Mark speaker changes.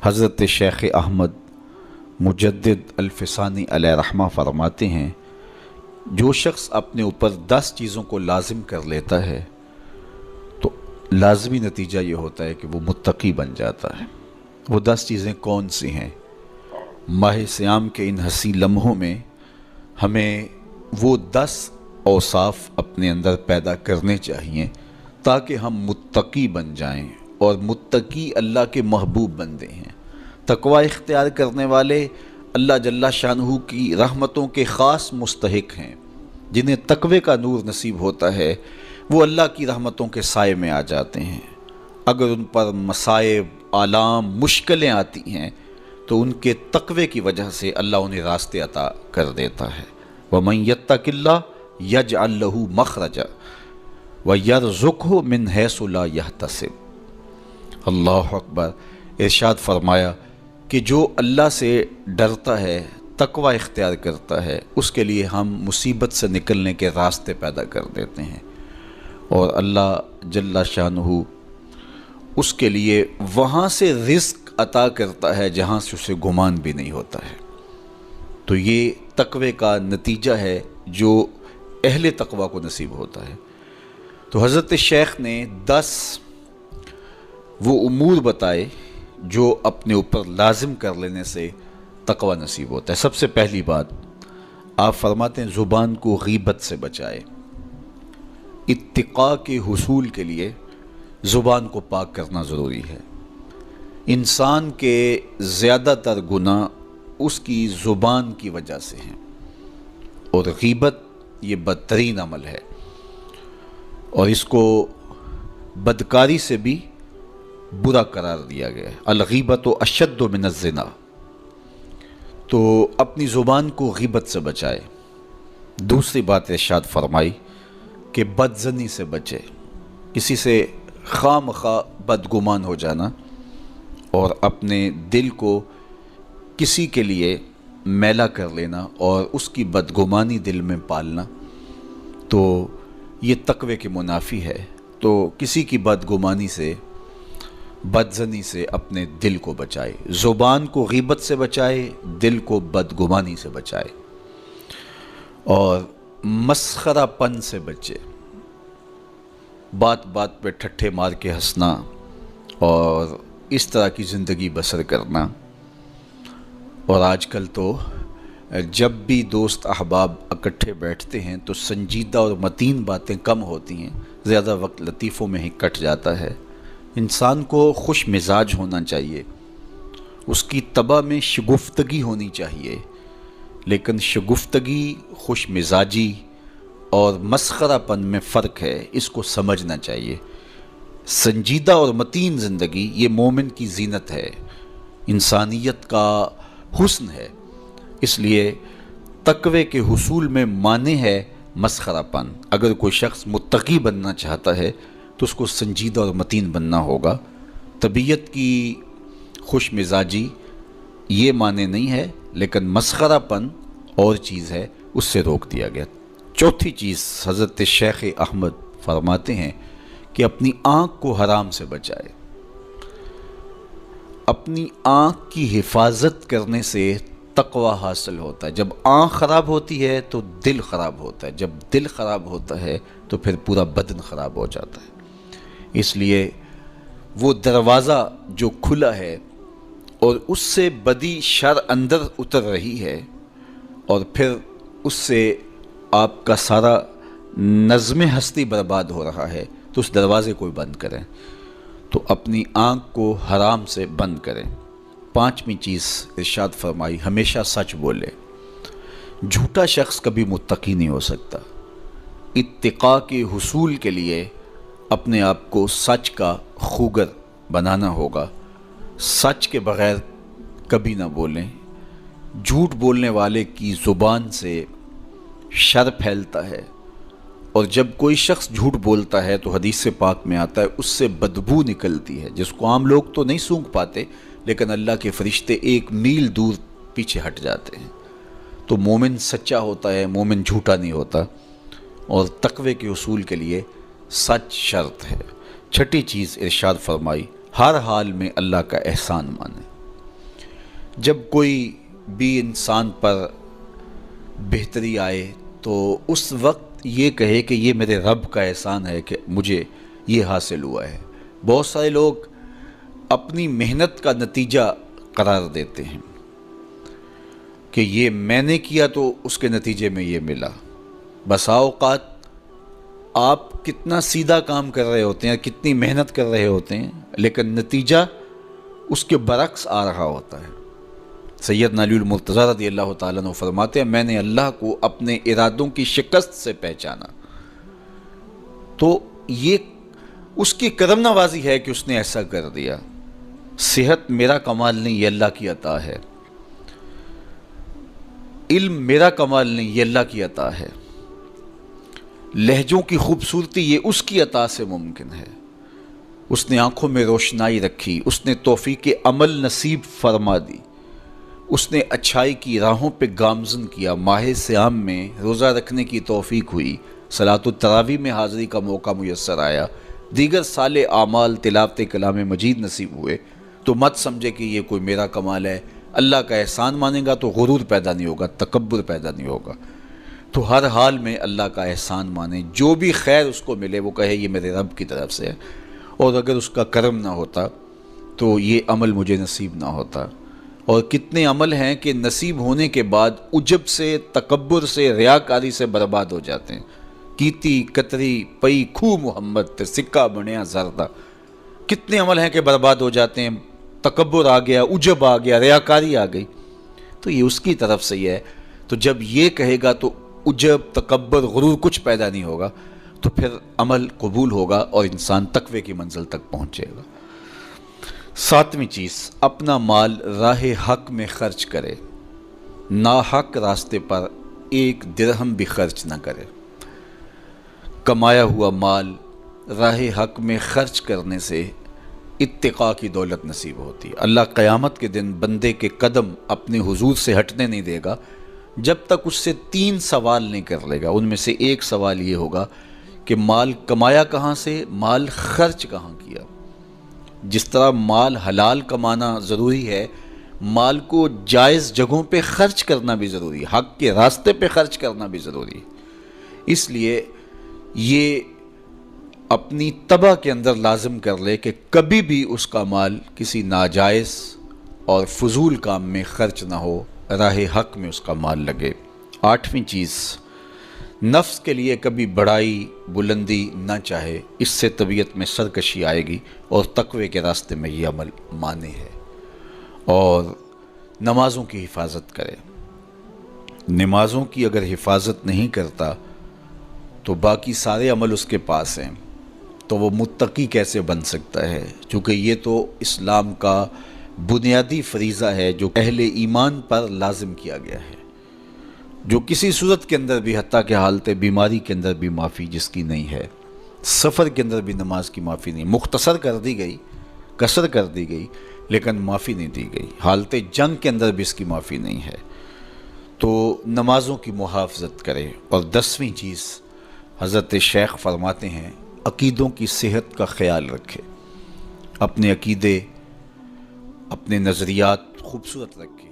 Speaker 1: حضرت شیخ احمد مجدد الفسانی علیہ رحمہ فرماتے ہیں، جو شخص اپنے اوپر 10 چیزوں کو لازم کر لیتا ہے تو لازمی نتیجہ یہ ہوتا ہے کہ وہ متقی بن جاتا ہے۔ وہ 10 چیزیں کون سی ہیں؟ ماہ صیام کے ان حسین لمحوں میں ہمیں وہ 10 اوصاف اپنے اندر پیدا کرنے چاہیے تاکہ ہم متقی بن جائیں، اور متقی اللہ کے محبوب بندے ہیں۔ تقوی اختیار کرنے والے اللہ جل شانہ کی رحمتوں کے خاص مستحق ہیں۔ جنہیں تقوی کا نور نصیب ہوتا ہے وہ اللہ کی رحمتوں کے سائے میں آ جاتے ہیں۔ اگر ان پر مصائب، آلام، مشکلیں آتی ہیں تو ان کے تقوی کی وجہ سے اللہ انہیں راستے عطا کر دیتا ہے۔ وَمَن يَتَّقِ اللَّهَ يَجْعَل لَّهُ مَخْرَجًا وَيَرْزُقْهُ مِنْ حَيْثُ لَا يَحْتَسِبُ۔ اللہ اکبر۔ ارشاد فرمایا کہ جو اللہ سے ڈرتا ہے، تقوی اختیار کرتا ہے، اس کے لیے ہم مصیبت سے نکلنے کے راستے پیدا کر دیتے ہیں، اور اللہ جل شانہ اس کے لیے وہاں سے رزق عطا کرتا ہے جہاں سے اسے گمان بھی نہیں ہوتا ہے۔ تو یہ تقوی کا نتیجہ ہے جو اہل تقوی کو نصیب ہوتا ہے۔ تو حضرت شیخ نے 10 وہ امور بتائے جو اپنے اوپر لازم کر لینے سے تقوی نصیب ہوتا ہے۔ سب سے پہلی بات آپ فرماتے ہیں زبان کو غیبت سے بچائے۔ اتقاء کے حصول کے لیے زبان کو پاک کرنا ضروری ہے۔ انسان کے زیادہ تر گناہ اس کی زبان کی وجہ سے ہیں، اور غیبت یہ بدترین عمل ہے، اور اس کو بدکاری سے بھی برا قرار دیا گیا ہے۔ الغیبت اشد من الزنا۔ تو اپنی زبان کو غیبت سے بچائے۔ دوسری بات ارشاد فرمائی کہ بدظنی سے بچے، کسی سے خواہ مخواہ بدگمان ہو جانا اور اپنے دل کو کسی کے لیے میلا کر لینا اور اس کی بدگمانی دل میں پالنا، تو یہ تقوی کے منافی ہے۔ تو کسی کی بدگمانی سے، بدظنی سے اپنے دل کو بچائے، زبان کو غیبت سے بچائے، دل کو بدگمانی سے بچائے، اور مسخرہ پن سے بچے۔ بات بات پہ ٹھٹھے مار کے ہنسنا اور اس طرح کی زندگی بسر کرنا۔ اور آج کل تو جب بھی دوست احباب اکٹھے بیٹھتے ہیں تو سنجیدہ اور متین باتیں کم ہوتی ہیں، زیادہ وقت لطیفوں میں ہی کٹ جاتا ہے۔ انسان کو خوش مزاج ہونا چاہیے، اس کی طبع میں شگفتگی ہونی چاہیے، لیکن شگفتگی، خوش مزاجی اور مسخرہ پن میں فرق ہے، اس کو سمجھنا چاہیے۔ سنجیدہ اور متین زندگی یہ مومن کی زینت ہے، انسانیت کا حسن ہے۔ اس لیے تقوی کے حصول میں مانع ہے مسخرہ پن۔ اگر کوئی شخص متقی بننا چاہتا ہے تو اس کو سنجیدہ اور متین بننا ہوگا۔ طبیعت کی خوش مزاجی یہ معنی نہیں ہے، لیکن مسخرہ پن اور چیز ہے، اس سے روک دیا گیا۔ چوتھی چیز حضرت شیخ احمد فرماتے ہیں کہ اپنی آنکھ کو حرام سے بچائے۔ اپنی آنکھ کی حفاظت کرنے سے تقوی حاصل ہوتا ہے۔ جب آنکھ خراب ہوتی ہے تو دل خراب ہوتا ہے، جب دل خراب ہوتا ہے تو پھر پورا بدن خراب ہو جاتا ہے۔ اس لیے وہ دروازہ جو کھلا ہے اور اس سے بدی شر اندر اتر رہی ہے، اور پھر اس سے آپ کا سارا نظم ہستی برباد ہو رہا ہے، تو اس دروازے کو بند کریں۔ تو اپنی آنکھ کو حرام سے بند کریں۔ پانچویں چیز ارشاد فرمائی، ہمیشہ سچ بولے۔ جھوٹا شخص کبھی متقی نہیں ہو سکتا۔ اتقاء کے حصول کے لیے اپنے آپ کو سچ کا خوگر بنانا ہوگا۔ سچ کے بغیر کبھی نہ بولیں۔ جھوٹ بولنے والے کی زبان سے شر پھیلتا ہے، اور جب کوئی شخص جھوٹ بولتا ہے تو حدیث پاک میں آتا ہے اس سے بدبو نکلتی ہے، جس کو عام لوگ تو نہیں سونگھ پاتے، لیکن اللہ کے فرشتے 1 میل دور پیچھے ہٹ جاتے ہیں۔ تو مومن سچا ہوتا ہے، مومن جھوٹا نہیں ہوتا، اور تقوی کے اصول کے لیے سچ شرط ہے۔ چھٹی چیز ارشاد فرمائی، ہر حال میں اللہ کا احسان مانے۔ جب کوئی بھی انسان پر بہتری آئے تو اس وقت یہ کہے کہ یہ میرے رب کا احسان ہے کہ مجھے یہ حاصل ہوا ہے۔ بہت سارے لوگ اپنی محنت کا نتیجہ قرار دیتے ہیں کہ یہ میں نے کیا تو اس کے نتیجے میں یہ ملا۔ بسا اوقات آپ کتنا سیدھا کام کر رہے ہوتے ہیں، کتنی محنت کر رہے ہوتے ہیں، لیکن نتیجہ اس کے برعکس آ رہا ہوتا ہے۔ سیدنا علی المرتضیٰ رضی اللہ تعالیٰ عنہ فرماتے ہیں میں نے اللہ کو اپنے ارادوں کی شکست سے پہچانا، تو یہ اس کی کرم نوازی ہے کہ اس نے ایسا کر دیا۔ صحت میرا کمال نہیں، یہ اللہ کی عطا ہے۔ علم میرا کمال نہیں، یہ اللہ کی عطا ہے۔ لہجوں کی خوبصورتی یہ اس کی عطا سے ممکن ہے۔ اس نے آنکھوں میں روشنائی رکھی، اس نے توفیق عمل نصیب فرما دی، اس نے اچھائی کی راہوں پہ گامزن کیا۔ ماہ صیام میں روزہ رکھنے کی توفیق ہوئی، صلاۃ التراویح میں حاضری کا موقع میسر آیا، دیگر صالح اعمال تلاوت کلام مجید نصیب ہوئے، تو مت سمجھے کہ یہ کوئی میرا کمال ہے۔ اللہ کا احسان مانے گا تو غرور پیدا نہیں ہوگا، تکبر پیدا نہیں ہوگا۔ تو ہر حال میں اللہ کا احسان مانے، جو بھی خیر اس کو ملے وہ کہے یہ میرے رب کی طرف سے ہے، اور اگر اس کا کرم نہ ہوتا تو یہ عمل مجھے نصیب نہ ہوتا۔ اور کتنے عمل ہیں کہ نصیب ہونے کے بعد عجب سے، تکبر سے، ریاکاری سے برباد ہو جاتے ہیں۔ کیتی کتری پئی کھو محمد تے سکہ بنیا زردہ، کتنے عمل ہیں کہ برباد ہو جاتے ہیں، تکبر آ گیا، عجب آ گیا، ریاکاری آ گئی، تو یہ اس کی طرف سے ہی ہے۔ تو جب یہ کہے گا تو عجب، تکبر، غرور کچھ پیدا نہیں ہوگا، تو پھر عمل قبول ہوگا اور انسان تقوی کی منزل تک پہنچے گا۔ ساتویں چیز، اپنا مال راہ حق میں خرچ کرے، ناحق راستے پر ایک درہم بھی خرچ نہ کرے۔ کمایا ہوا مال راہ حق میں خرچ کرنے سے اتقاء کی دولت نصیب ہوتی ہے۔ اللہ قیامت کے دن بندے کے قدم اپنے حضور سے ہٹنے نہیں دے گا جب تک اس سے 3 سوال نہیں کر لے گا۔ ان میں سے ایک سوال یہ ہوگا کہ مال کمایا کہاں سے، مال خرچ کہاں کیا۔ جس طرح مال حلال کمانا ضروری ہے، مال کو جائز جگہوں پہ خرچ کرنا بھی ضروری ہے، حق کے راستے پہ خرچ کرنا بھی ضروری ہے۔ اس لیے یہ اپنی طبع کے اندر لازم کر لے کہ کبھی بھی اس کا مال کسی ناجائز اور فضول کام میں خرچ نہ ہو، راہ حق میں اس کا مال لگے۔ 8ویں چیز، نفس کے لیے کبھی بڑائی بلندی نہ چاہے، اس سے طبیعت میں سرکشی آئے گی اور تقوی کے راستے میں یہ عمل مانے ہے۔ اور نمازوں کی حفاظت کرے۔ نمازوں کی اگر حفاظت نہیں کرتا تو باقی سارے عمل اس کے پاس ہیں، تو وہ متقی کیسے بن سکتا ہے؟ چونکہ یہ تو اسلام کا بنیادی فریضہ ہے جو اہل ایمان پر لازم کیا گیا ہے، جو کسی صورت کے اندر بھی، حتیٰ کہ حالت بیماری کے اندر بھی معافی جس کی نہیں ہے، سفر کے اندر بھی نماز کی معافی نہیں، مختصر کر دی گئی، قصر کر دی گئی، لیکن معافی نہیں دی گئی، حالت جنگ کے اندر بھی اس کی معافی نہیں ہے۔ تو نمازوں کی محافظت کرے۔ اور 10ویں چیز، حضرت شیخ فرماتے ہیں عقیدوں کی صحت کا خیال رکھے، اپنے عقیدے، اپنے نظریات خوبصورت رکھے۔